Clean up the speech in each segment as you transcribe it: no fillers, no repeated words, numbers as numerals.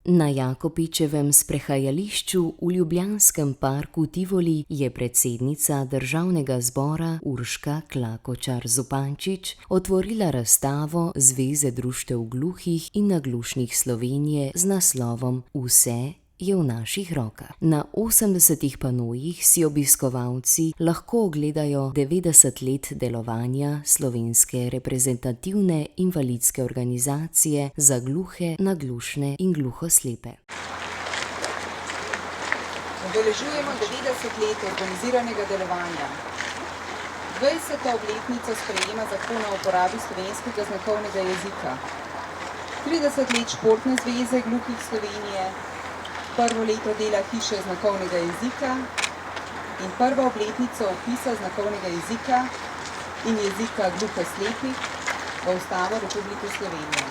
Na Jakopičevem sprehajališču v ljubljanskem parku Tivoli je predsednica Državnega zbora Urška Klakočar Zupančič otvorila razstavo Zveze društev gluhih in naglušnih Slovenije z naslovom Vse je v naših rokah. Na 80 panojih si obiskovalci lahko ogledajo 90 let delovanja slovenske reprezentativne invalidske organizacije za gluhe, naglušne in gluhoslepe. Obeležujemo 90 let organiziranega delovanja. 20. obletnico sprejema zakona o uporabi slovenskega znakovnega jezika. 30 let Športne zveze gluhih Slovenije, prvo leto dela Hiše znakovnega jezika in prvo obletnico vpisa znakovnega jezika in jezika gluhoslepih v Ustavo Republike Slovenije.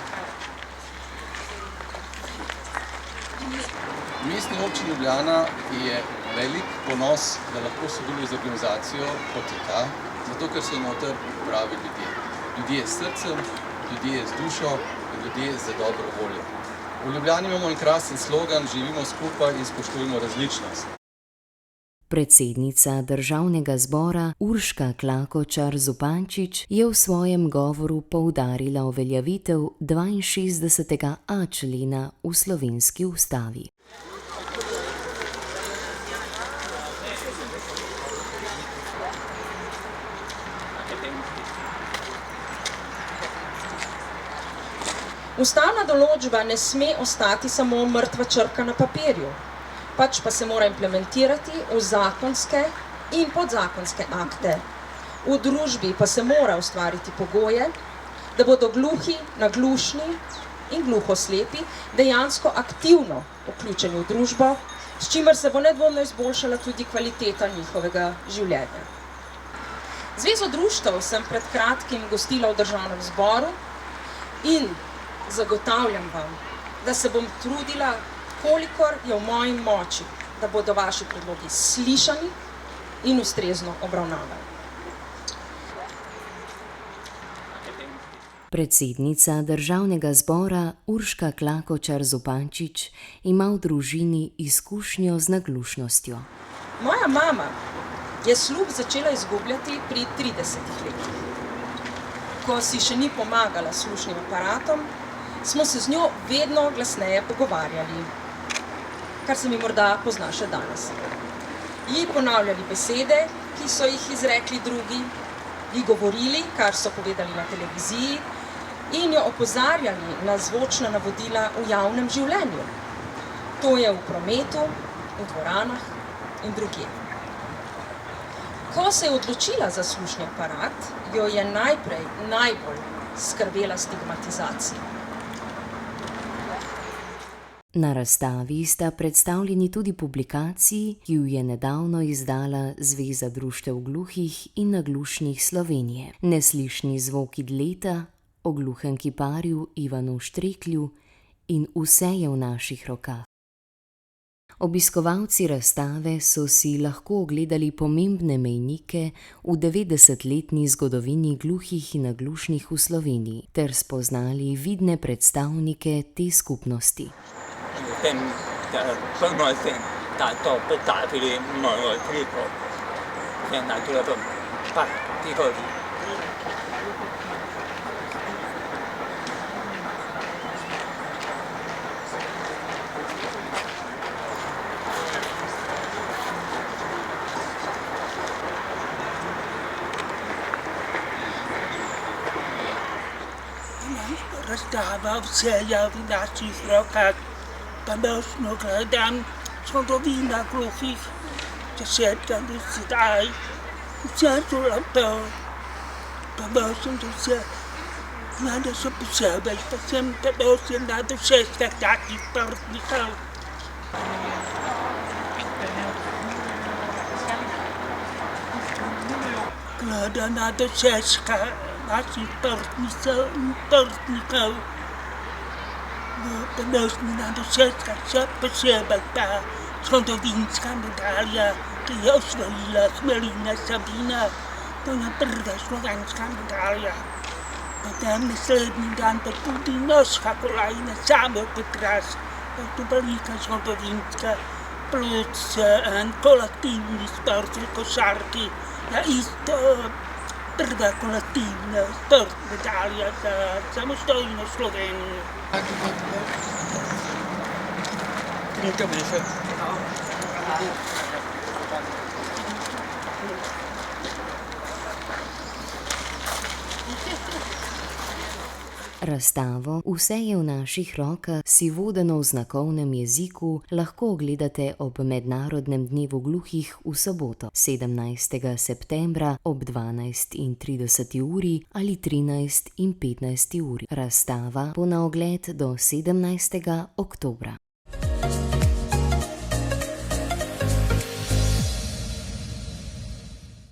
Mestni občini Ljubljana je velik ponos, da lahko sodeluje z organizacijo kot je ta, zato ker so noter pravi ljudje. Ljudje s srcem, ljudje z dušo in ljudje z dobro voljo. V Ljubljani imamo en krasen slogan: živimo skupaj in spoštujemo različnost. Predsednica Državnega zbora Urška Klakočar Zupančič je v svojem govoru poudarila uveljavitev 62.a člena v slovenski ustavi. Ustavna določba ne sme ostati samo mrtva črka na papirju, pač pa se mora implementirati v zakonske in podzakonske akte. V družbi pa se mora ustvariti pogoje, da bodo gluhi, naglušni in gluhoslepi dejansko aktivno vključeni v družbo, s čimer se bo nedvomno izboljšala tudi kvaliteta njihovega življenja. Zvezo društev sem pred kratkim gostila v Državnem zboru in zagotavljam vam, da se bom trudila, kolikor je v moji moči, da bodo vaši predlogi slišani in ustrezno obravnavani. Predsednica Državnega zbora Urška Klakočar Zupančič ima v družini izkušnjo z naglušnostjo. Moja mama je sluh začela izgubljati pri 30 letih. Ko si še ni pomagala s slušnim aparatom, smo se z njo vedno glasneje pogovarjali, kar se mi morda pozna še danes. Ji ponavljali besede, ki so jih izrekli drugi, ji govorili, kar so povedali na televiziji, in jo opozarjali na zvočna navodila v javnem življenju. To je v prometu, v dvoranah in drugje. Ko se je odločila za slušni aparat, jo je najbolj skrbela stigmatizacija. Na razstavi sta predstavljeni tudi publikaciji, ki ju je nedavno izdala Zveza društev gluhih in naglušnih Slovenije. Neslišni zvoki dleta, o gluhem kiparju Ivanu Štreklju in Vse je v naših rokah. Obiskovalci razstave so si lahko ogledali pomembne mejnike v 90-letni zgodovini gluhih in naglušnih v Sloveniji ter spoznali vidne predstavnike te skupnosti. 跟本来是打到不打的某个地方，现在就要把地方。Razstava Vse je v naših rokah. Ponosno gledam zgodovina gluhih, 10 sedaj, vse so lepo. Ponosen do vse, mlade so posebej, pa sem ponosen na vseh takih športnikov. Gledam na dosežke naših športnikov. Ponosni na dosežke, še posebej ta zgodovinska medalja, ki je osvojila Smelina Sabina To je prva slovenska medalja. Potem naslednji dan pa tudi noška kolajna, samo Petras, to velika zgodovinska, plus en kolektivni sport v košarki, ja isto prva kolektivna sport medalja za samostojno Slovenijo. Razstavo Vse je v naših rokah, si vodeno v znakovnem jeziku, lahko ogledate ob Mednarodnem dnevu gluhih v soboto, 17. septembra ob 12:30 uri ali 13:15 uri. Razstava bo na ogled do 17. oktobra.